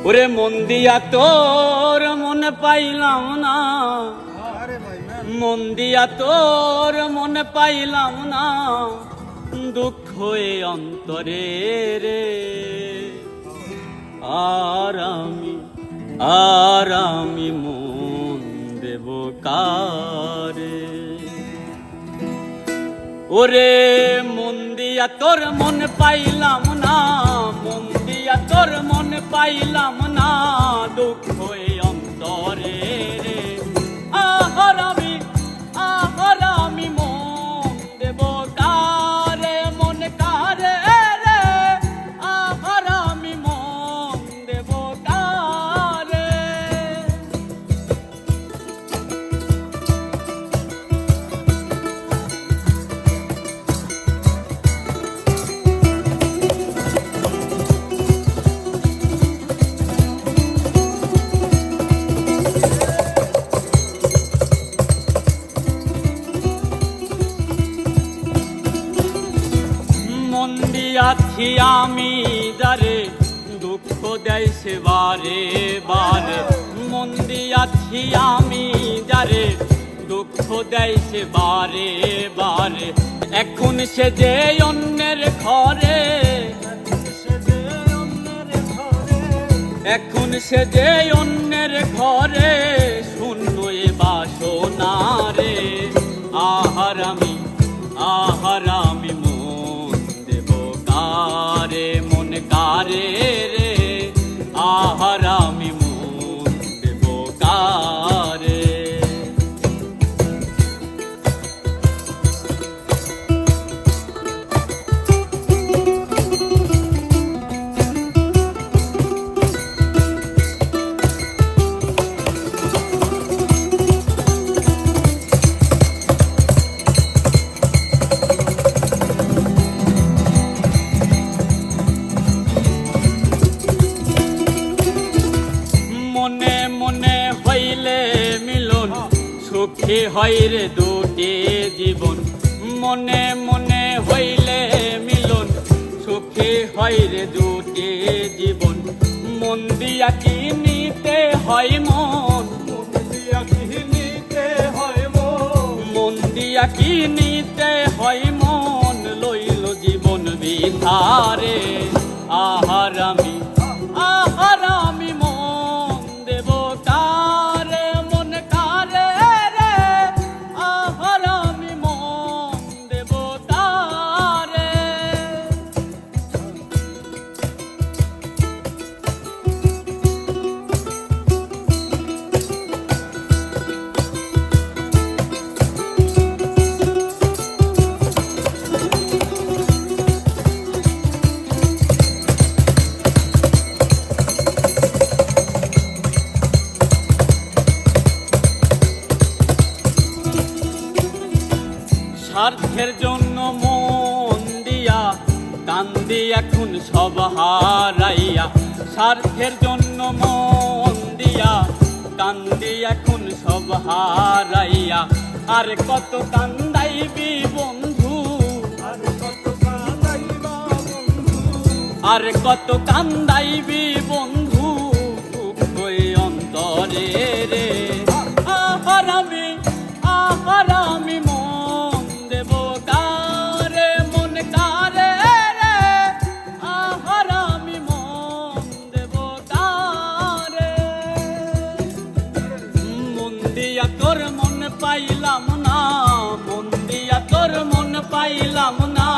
ওরে মন দিয়া তোর মন পাইলাম না, মন দিয়া তোর মন পাইলাম না, দুঃখ এ অন্তরে রে। আর আমি মন দেব কারে? ওরে মন দিয়া তোর মন পাইলাম না, মন দিয়া তোর মন পাইলাম না, দুঃখ এ অন্তরে রে। আর আমি মন দেব কারে, মন কারে রে? আর আমি মন দেব কারে? মন দিয়াছি আমি যারে, দুঃখ দেয় সে বারে বারে। মন দিয়াছি আমি যারে, দুঃখ দেয় সে বারে বারে। এখন সে যে অন্যের ঘরে, এখন সে যে অন্যের ঘরে, শূন্য এ বাসনা রে। আহার আমি মন দেব কারে, মন কারে রে? আহার আমি মন দেব কারে? মনে মনে হইলে মিলন, সুখী হয় রে দুটি জীবন। মনে মনে হইলে মিলন, সুখী হয় রে দুটি জীবন। মন দিয়া কি নিতে হয় মন, মন দিয়া কি নিতে হয় মন, মন দিয়া কি নিতে হয় মন, লইল জীবন বিধারে। আহার আমি মন দেব কারে, মন কারে রে? আহার আমি মন দেব কারে? স্বার্থের জন্য মন দিয়া কান্দি এখন সব হারাইয়া। স্বার্থের জন্য মন দিয়া কান্দি এখন সব হারাইয়া। আর কত কান্দাইবি বন্ধু, আর কত কান্দাইবা বন্ধু, আর কত কান্দাইবি বন্ধু, দুঃখ এ অন্তরে রে। আহার আমি মন দেব কারে, মন কারে রে? আহার আমি মন দেব কারে? মন দিয়া তোর মন পাইলাম না, মন দিয়া তোর মন পাইলাম না,